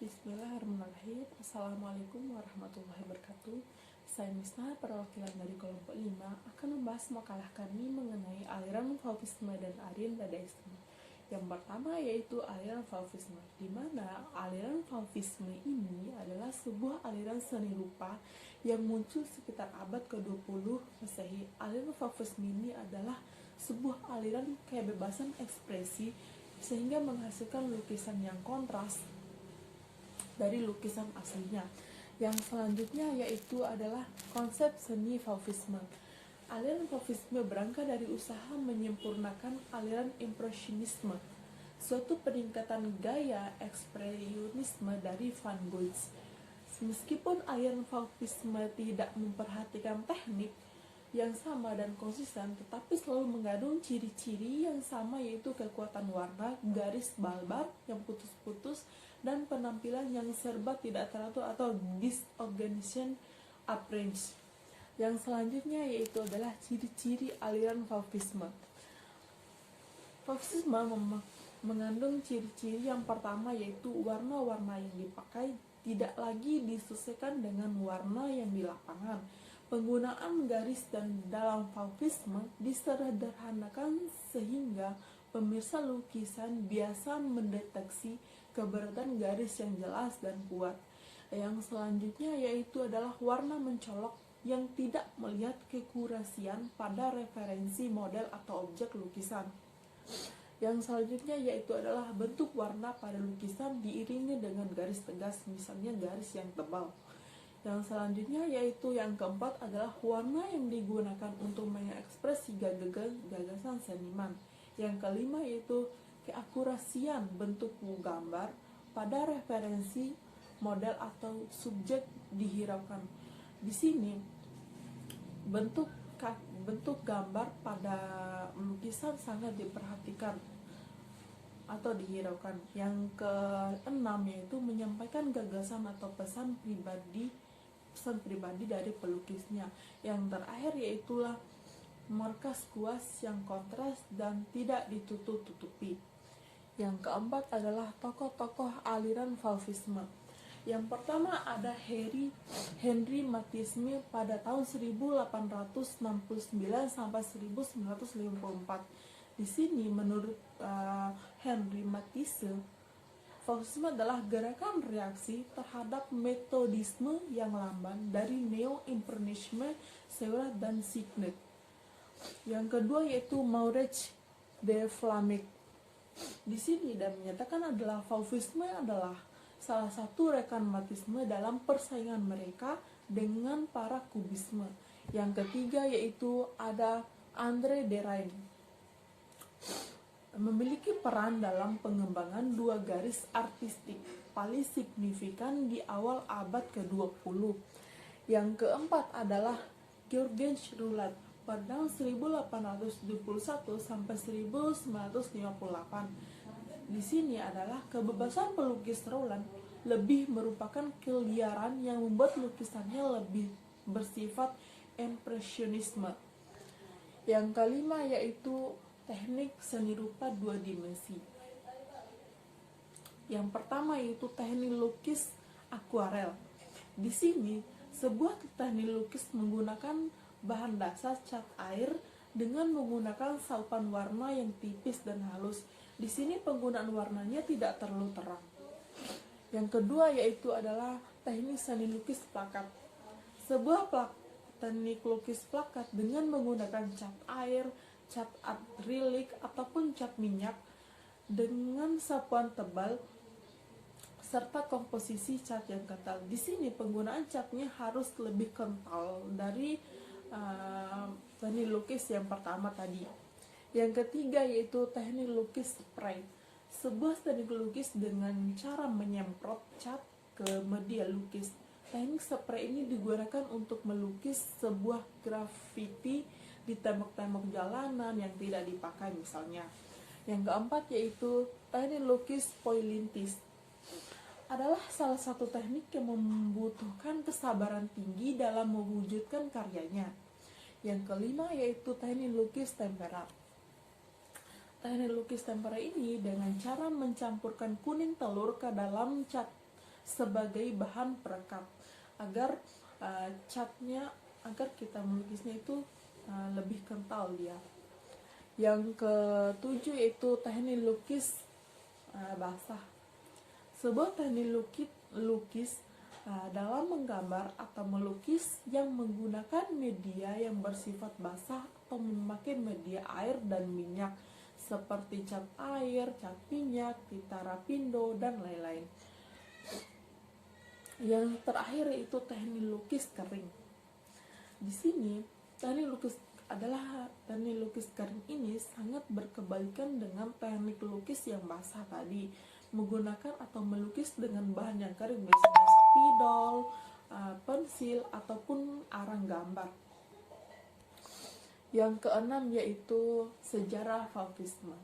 Bismillahirrahmanirrahim. Assalamualaikum warahmatullahi wabarakatuh. Saya Misna, perwakilan dari kelompok 5, akan membahas makalah kami mengenai aliran Fauvisme dan aliran Dadaisme. Yang pertama yaitu aliran Fauvisme, di mana aliran Fauvisme ini adalah sebuah aliran seni rupa yang muncul sekitar abad ke-20 Masehi. Aliran Fauvisme ini adalah sebuah aliran kebebasan ekspresi sehingga menghasilkan lukisan yang kontras dari lukisan aslinya. Yang selanjutnya yaitu adalah konsep seni Fauvisme. Aliran Fauvisme berangkat dari usaha menyempurnakan aliran impresionisme, suatu peningkatan gaya ekspresionisme dari Van Gogh. Meskipun aliran Fauvisme tidak memperhatikan teknik yang sama dan konsisten, tetapi selalu mengandung ciri-ciri yang sama, yaitu kekuatan warna, garis balbar yang putus-putus, dan penampilan yang serba tidak teratur atau disorganization appearance. Yang selanjutnya yaitu adalah ciri-ciri aliran Fauvisme. Fauvisme mengandung ciri-ciri yang pertama yaitu warna-warna yang dipakai tidak lagi disesuaikan dengan warna yang di lapangan. Penggunaan garis dan dalam Fauvisme disederhanakan sehingga pemirsa lukisan biasa mendeteksi keberadaan garis yang jelas dan kuat. Yang selanjutnya yaitu adalah warna mencolok yang tidak melihat kekurasian pada referensi model atau objek lukisan. Yang selanjutnya yaitu adalah bentuk warna pada lukisan diiringi dengan garis tegas, misalnya garis yang tebal. Yang selanjutnya yaitu yang keempat adalah warna yang digunakan untuk mengekspresi gagasan seniman. Yang kelima yaitu keakurasian bentuk gambar pada referensi model atau subjek dihiraukan. Di sini bentuk gambar pada lukisan sangat diperhatikan atau dihiraukan. Yang keenam yaitu menyampaikan gagasan atau pesan pribadi dari pelukisnya. Yang terakhir yaitulah markas kuas yang kontras dan tidak ditutup-tutupi. Yang keempat adalah tokoh-tokoh aliran Fauvisme. Yang pertama ada Henri Matisse pada tahun 1869 sampai 1954. Di sini menurut Henri Matisse, Fauvisme adalah gerakan reaksi terhadap metodisme yang lamban dari neo-impressionisme, Seurat dan Signet. Yang kedua yaitu Maurice de Vlaminck. Di sini dan menyatakan adalah Fauvisme adalah salah satu rekan Matisse dalam persaingan mereka dengan para kubisme. Yang ketiga yaitu ada André Derain, memiliki peran dalam pengembangan dua garis artistik paling signifikan di awal abad ke-20. Yang keempat adalah Georges Roulat pada tahun 1871 sampai 1958. Di sini adalah kebebasan pelukis Roulat lebih merupakan keliaran yang membuat lukisannya lebih bersifat impresionisme. Yang kelima yaitu teknik seni rupa dua dimensi. Yang pertama yaitu teknik lukis akuarel. Di sini sebuah teknik lukis menggunakan bahan dasar cat air dengan menggunakan saupan warna yang tipis dan halus. Di sini penggunaan warnanya tidak terlalu terang. Yang kedua yaitu adalah teknik seni lukis plakat. Sebuah teknik lukis plakat dengan menggunakan cat air, cat akrilik ataupun cat minyak dengan sapuan tebal serta komposisi cat yang kental. Di sini penggunaan catnya harus lebih kental dari teknik lukis yang pertama tadi. Yang ketiga yaitu teknik lukis spray. Sebuah teknik lukis dengan cara menyemprot cat ke media lukis. Teknik spray ini digunakan untuk melukis sebuah grafiti di tembok-tembok jalanan yang tidak dipakai misalnya. Yang keempat yaitu teknik lukis pointillis. Adalah salah satu teknik yang membutuhkan kesabaran tinggi dalam mewujudkan karyanya. Yang kelima yaitu teknik lukis tempera. Teknik lukis tempera ini dengan cara mencampurkan kuning telur ke dalam cat sebagai bahan perekat agar catnya, agar kita melukisnya itu lebih kental dia. Yang ketujuh yaitu teknik lukis basah. Sebuah teknik lukis dalam menggambar atau melukis yang menggunakan media yang bersifat basah atau memakai media air dan minyak seperti cat air, cat minyak, tinta rapindo, dan lain-lain. Yang terakhir yaitu teknik lukis kering. Di sini teknik lukis kering ini sangat berkebalikan dengan teknik lukis yang basah tadi, menggunakan atau melukis dengan bahan yang kering, biasanya spidol, pensil, ataupun arang gambar. Yang keenam yaitu sejarah Fauvisme.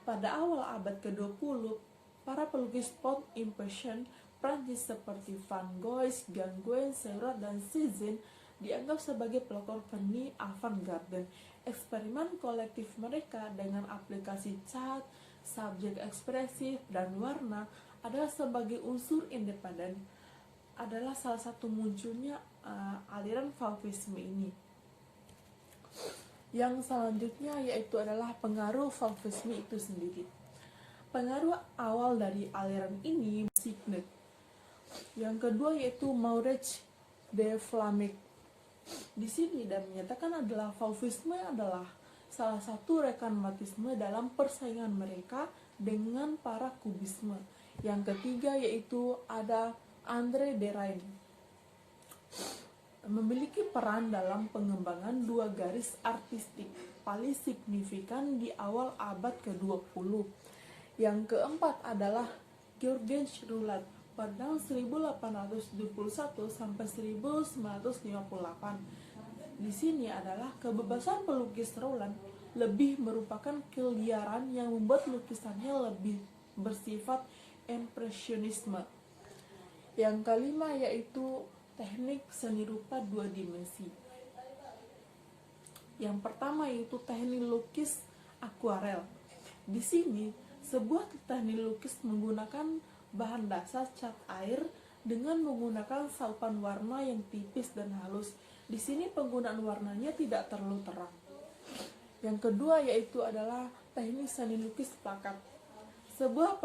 Pada awal abad ke-20, para pelukis post-impression Prancis seperti Van Gogh, Gauguin, Seurat, dan Cézanne dianggap sebagai pelopor seni avant-garde. Eksperimen kolektif mereka dengan aplikasi cat, subjek ekspresif, dan warna adalah sebagai unsur independen, adalah salah satu munculnya aliran Fauvisme ini. Yang selanjutnya yaitu adalah pengaruh Fauvisme itu sendiri. Pengaruh awal dari aliran ini Signet. Yang kedua yaitu Maurits de Vlaeminck. Di sini dan menyatakan adalah Fauvisme adalah salah satu rekan-matisme dalam persaingan mereka dengan para kubisme. Yang ketiga yaitu ada André Derain, memiliki peran dalam pengembangan dua garis artistik paling signifikan di awal abad ke-20. Yang keempat adalah Georges Roulat pada tahun 1871 sampai 1958. Di sini adalah kebebasan pelukis Roulat lebih merupakan keliaran yang membuat lukisannya lebih bersifat impresionisme. Yang kelima yaitu teknik seni rupa dua dimensi. Yang pertama yaitu teknik lukis akuarel. Di sini sebuah teknik lukis menggunakan bahan dasar cat air dengan menggunakan saupan warna yang tipis dan halus. Di sini penggunaan warnanya tidak terlalu terang. Yang kedua yaitu adalah teknik seni lukis plakat. Sebuah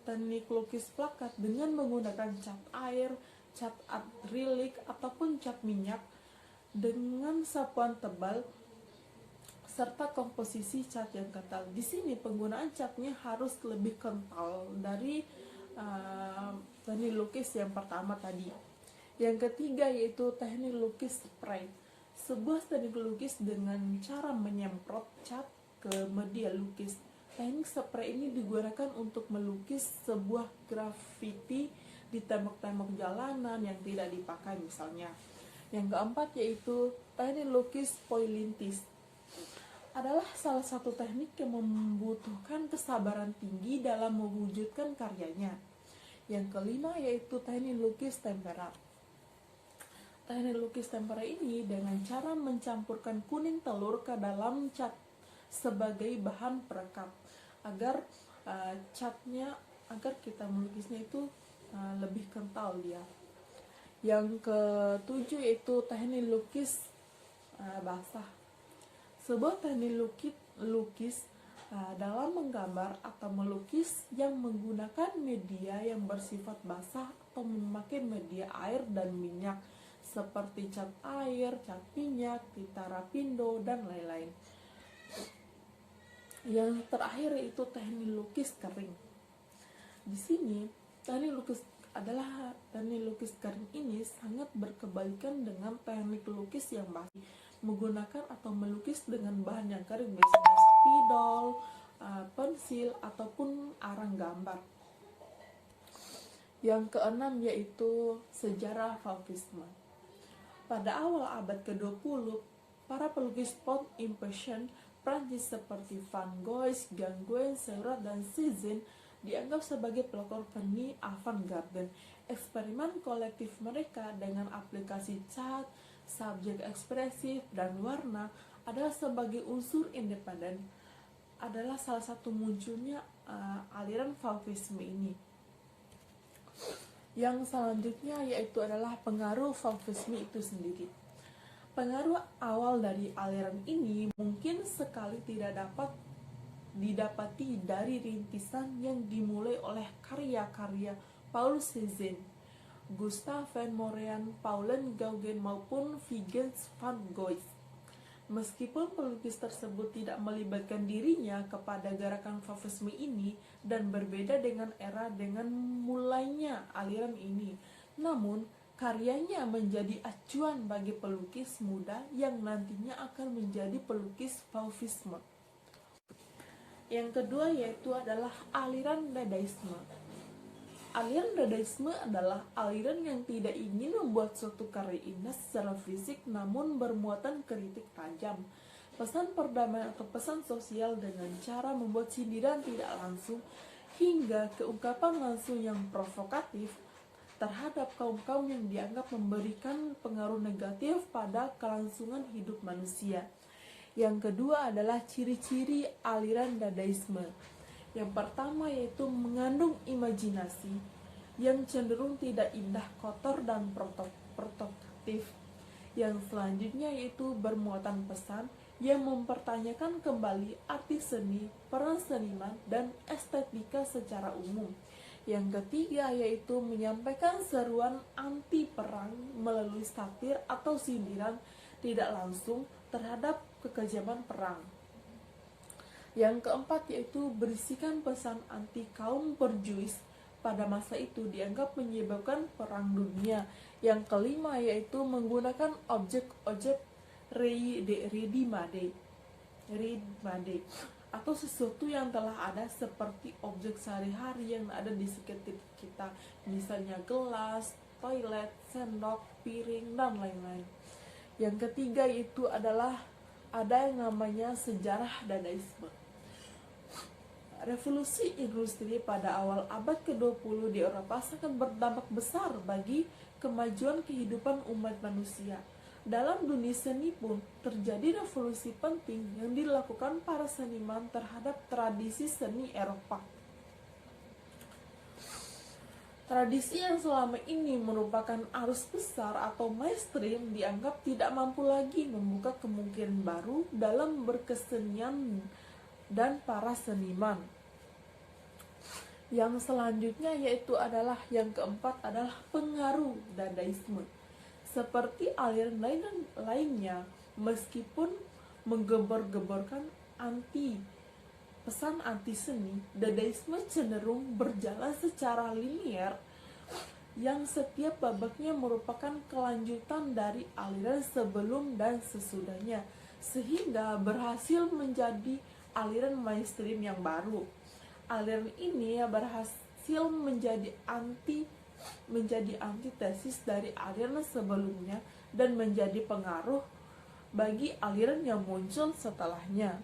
teknik lukis plakat dengan menggunakan cat air, cat akrilik, ataupun cat minyak dengan sapuan tebal serta komposisi cat yang kental. Di sini penggunaan catnya harus lebih kental dari teknik lukis yang pertama tadi. Yang ketiga yaitu teknik lukis spray. Sebuah teknik lukis dengan cara menyemprot cat ke media lukis. Teknik spray ini digunakan untuk melukis sebuah grafiti di tembok-tembok jalanan yang tidak dipakai misalnya. Yang keempat yaitu teknik lukis pointillis. Adalah salah satu teknik yang membutuhkan kesabaran tinggi dalam mewujudkan karyanya. Yang kelima yaitu teknik lukis tempera. Teknik lukis tempera ini dengan cara mencampurkan kuning telur ke dalam cat sebagai bahan perekat agar agar kita melukisnya itu lebih kental dia. Yang ketujuh yaitu teknik lukis basah. Sebuah teknik lukis dalam menggambar atau melukis yang menggunakan media yang bersifat basah atau memakai media air dan minyak seperti cat air, cat minyak, tinta rapindo, dan lain-lain. Yang terakhir yaitu teknik lukis kering. Di sini teknik lukis kering ini sangat berkebalikan dengan teknik lukis yang basah, menggunakan atau melukis dengan bahan yang kering, biasanya spidol, pensil, ataupun arang gambar. Yang keenam yaitu sejarah Fauvisme. Pada awal abad ke-20, para pelukis post-impression Prancis seperti Van Gogh, Gauguin, Seurat, dan Cézanne dianggap sebagai pelopor seni avant-garde. Eksperimen kolektif mereka dengan aplikasi cat, subjek ekspresif, dan warna adalah sebagai unsur independen, adalah salah satu munculnya aliran Fauvisme ini. Yang selanjutnya yaitu adalah pengaruh Fauvisme itu sendiri. Pengaruh awal dari aliran ini mungkin sekali tidak dapat didapati dari rintisan yang dimulai oleh karya-karya Paul Cézanne, Gustav van Moraen, Pauline Gauguin maupun Vincent van Gogh. Meskipun pelukis tersebut tidak melibatkan dirinya kepada gerakan Fauvisme ini dan berbeda dengan era dengan mulainya aliran ini, namun karyanya menjadi acuan bagi pelukis muda yang nantinya akan menjadi pelukis Fauvisme. Yang kedua yaitu adalah aliran Dadaisme. Aliran Dadaisme adalah aliran yang tidak ingin membuat suatu karya indah secara fisik namun bermuatan kritik tajam, pesan perdamaian atau pesan sosial dengan cara membuat sindiran tidak langsung hingga keungkapan langsung yang provokatif terhadap kaum-kaum yang dianggap memberikan pengaruh negatif pada kelangsungan hidup manusia. Yang kedua adalah ciri-ciri aliran Dadaisme. Yang pertama yaitu mengandung imajinasi yang cenderung tidak indah, kotor, dan provokatif. Yang selanjutnya yaitu bermuatan pesan yang mempertanyakan kembali arti seni, peran seniman, dan estetika secara umum. Yang ketiga yaitu menyampaikan seruan anti perang melalui satir atau sindiran tidak langsung terhadap kekejaman perang. Yang keempat yaitu berisikan pesan anti kaum berjuis pada masa itu dianggap menyebabkan perang dunia. Yang kelima yaitu menggunakan objek-objek ready-made atau sesuatu yang telah ada seperti objek sehari-hari yang ada di sekitar kita, misalnya gelas, toilet, sendok, piring, dan lain-lain. Yang ketiga itu adalah ada yang namanya sejarah Dadaisme. Revolusi industri pada awal abad ke-20 di Eropa sangat berdampak besar bagi kemajuan kehidupan umat manusia. Dalam dunia seni pun terjadi revolusi penting yang dilakukan para seniman terhadap tradisi seni Eropa. Tradisi yang selama ini merupakan arus besar atau mainstream dianggap tidak mampu lagi membuka kemungkinan baru dalam berkesenian dan para seniman. Yang selanjutnya yaitu adalah yang keempat adalah pengaruh Dadaisme. Seperti aliran lainnya, meskipun menggembor-gemborkan pesan anti seni, Dadaisme cenderung berjalan secara linier yang setiap babaknya merupakan kelanjutan dari aliran sebelum dan sesudahnya, sehingga berhasil menjadi aliran mainstream yang baru. Aliran ini berhasil menjadi antitesis dari aliran sebelumnya dan menjadi pengaruh bagi aliran yang muncul setelahnya.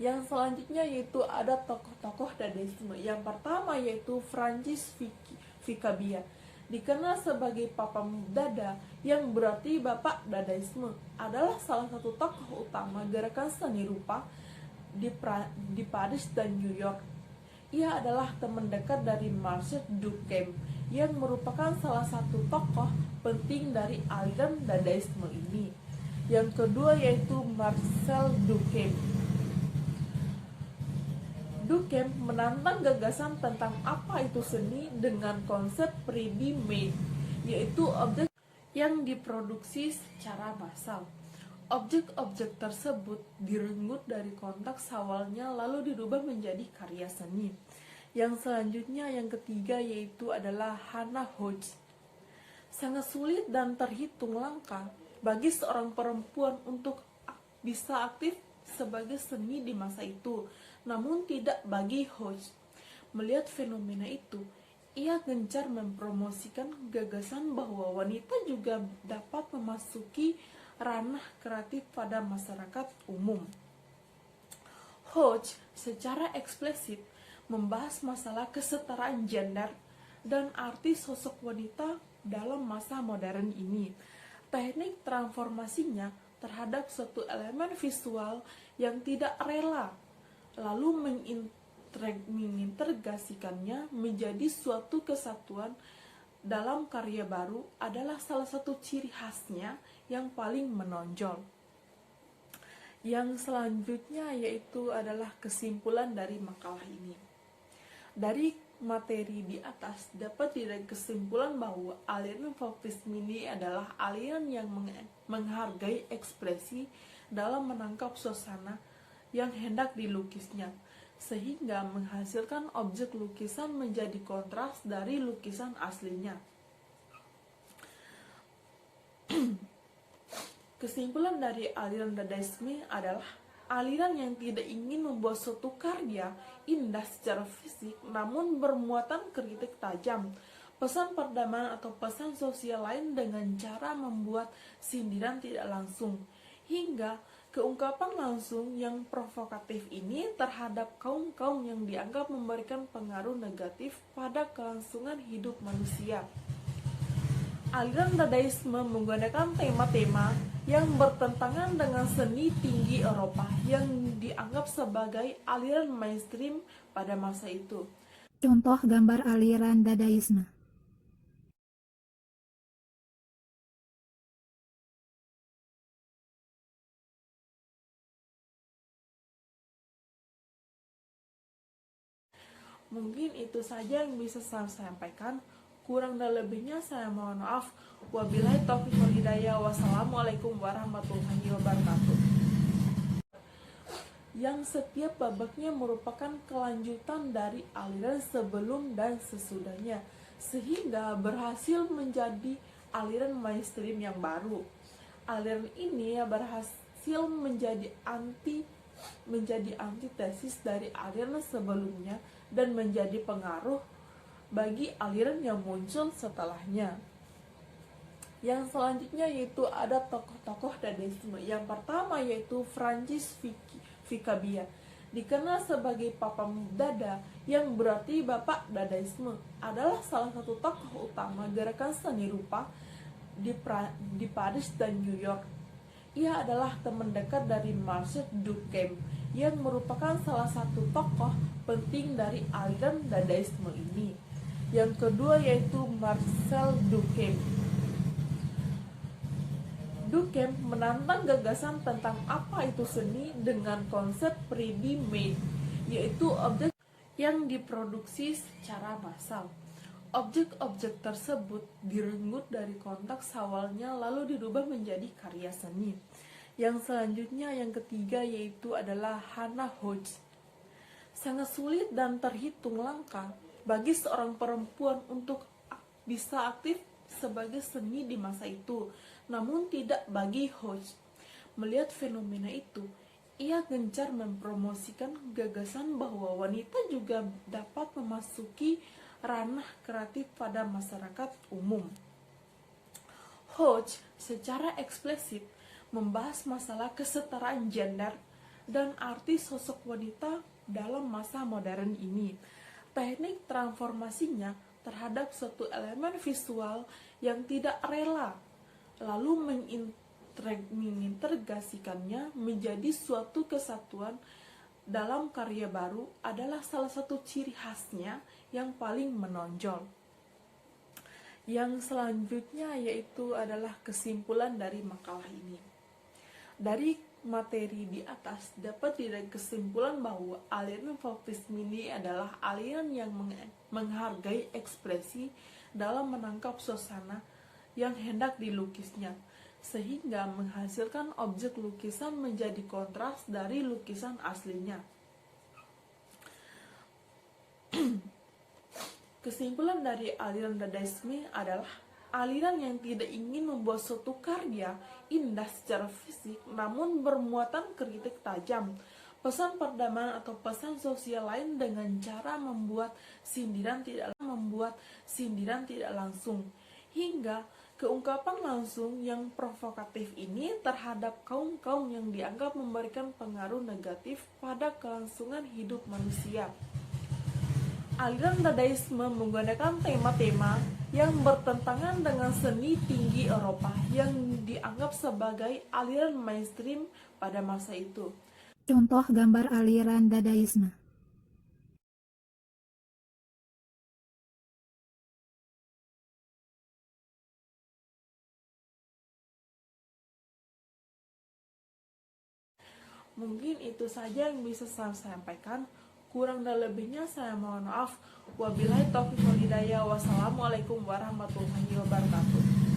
Yang selanjutnya yaitu ada tokoh-tokoh Dadaisme. Yang pertama yaitu Francis Picabia, dikenal sebagai Papa Dada yang berarti Bapak Dadaisme, adalah salah satu tokoh utama gerakan seni rupa di Paris dan New York. Ia adalah teman dekat dari Marcel Duchamp yang merupakan salah satu tokoh penting dari aliran Dadaisme ini. Yang kedua yaitu Marcel Duchamp. Duchamp menantang gagasan tentang apa itu seni dengan konsep ready-made, yaitu objek yang diproduksi secara massal. Objek-objek tersebut direnggut dari konteks awalnya lalu dirubah menjadi karya seni. Yang selanjutnya yang ketiga yaitu adalah Hannah Hodge. Sangat sulit dan terhitung langka bagi seorang perempuan untuk bisa aktif sebagai seni di masa itu, namun tidak bagi Hodge. Melihat fenomena itu, ia gencar mempromosikan gagasan bahwa wanita juga dapat memasuki ranah kreatif pada masyarakat umum. Hodge secara eksplisit membahas masalah kesetaraan gender dan arti sosok wanita dalam masa modern ini. Teknik transformasinya terhadap suatu elemen visual yang tidak rela lalu mengintegrasikannya menjadi suatu kesatuan dalam karya baru adalah salah satu ciri khasnya yang paling menonjol. Yang selanjutnya yaitu adalah kesimpulan dari makalah ini. Dari materi di atas dapat ditarik kesimpulan bahwa aliran Fauvisme ini adalah aliran yang menghargai ekspresi dalam menangkap suasana yang hendak dilukisnya, sehingga menghasilkan objek lukisan menjadi kontras dari lukisan aslinya. Kesimpulan dari aliran Dadaisme adalah aliran yang tidak ingin membuat suatu karya indah secara fisik, namun bermuatan kritik tajam, pesan perdamaian atau pesan sosial lain dengan cara membuat sindiran tidak langsung, hingga keungkapan langsung yang provokatif ini terhadap kaum-kaum yang dianggap memberikan pengaruh negatif pada kelangsungan hidup manusia. Aliran Dadaisme menggunakan tema-tema yang bertentangan dengan seni tinggi Eropa yang dianggap sebagai aliran mainstream pada masa itu. Contoh gambar aliran Dadaisme. Mungkin itu saja yang bisa saya sampaikan. Kurang dan lebihnya saya mohon maaf. Wabillahi taufiq wal hidayah. Wassalamualaikum warahmatullahi wabarakatuh. Yang setiap babaknya merupakan kelanjutan dari aliran sebelum dan sesudahnya, sehingga berhasil menjadi aliran mainstream yang baru. Aliran ini berhasil menjadi antitesis dari aliran sebelumnya dan menjadi pengaruh bagi aliran yang muncul setelahnya. Yang selanjutnya yaitu ada tokoh-tokoh Dadaisme. Yang pertama yaitu Francis Picabia, dikenal sebagai Papa Dada yang berarti Bapak Dadaisme, adalah salah satu tokoh utama gerakan seni rupa di Paris dan New York. Ia adalah teman dekat dari Marcel Duchamp yang merupakan salah satu tokoh penting dari aliran Dadaisme ini. Yang kedua yaitu Marcel Duchamp. Duchamp menantang gagasan tentang apa itu seni dengan konsep ready-made, yaitu objek yang diproduksi secara massal. Objek-objek tersebut direnggut dari konteks awalnya lalu dirubah menjadi karya seni. Yang selanjutnya, yang ketiga yaitu adalah Hannah Hodge. Sangat sulit dan terhitung langka bagi seorang perempuan untuk bisa aktif sebagai seni di masa itu, namun tidak bagi Hodge. Melihat fenomena itu, ia gencar mempromosikan gagasan bahwa wanita juga dapat memasuki ranah kreatif pada masyarakat umum. Hodge secara eksplisit membahas masalah kesetaraan gender dan arti sosok wanita dalam masa modern ini. Teknik transformasinya terhadap suatu elemen visual yang tidak rela, lalu mengintegrasikannya menjadi suatu kesatuan dalam karya baru adalah salah satu ciri khasnya yang paling menonjol. Yang selanjutnya yaitu adalah kesimpulan dari makalah ini. Dari materi di atas dapat ditarik kesimpulan bahwa aliran Fauvisme ini adalah aliran yang menghargai ekspresi dalam menangkap suasana yang hendak dilukisnya, sehingga menghasilkan objek lukisan menjadi kontras dari lukisan aslinya. Kesimpulan dari aliran Dadaisme adalah aliran yang tidak ingin membuat suatu karya indah secara fisik, namun bermuatan kritik tajam, pesan perdamaian atau pesan sosial lain dengan cara membuat sindiran tidak langsung, hingga keungkapan langsung yang provokatif ini terhadap kaum-kaum yang dianggap memberikan pengaruh negatif pada kelangsungan hidup manusia. Aliran Dadaisme menggunakan tema-tema yang bertentangan dengan seni tinggi Eropa yang dianggap sebagai aliran mainstream pada masa itu. Contoh gambar aliran Dadaisme. Mungkin itu saja yang bisa saya sampaikan. Kurang dan lebihnya saya mohon maaf. Wabillahi taufiq wal hidayah. Wassalamualaikum warahmatullahi wabarakatuh.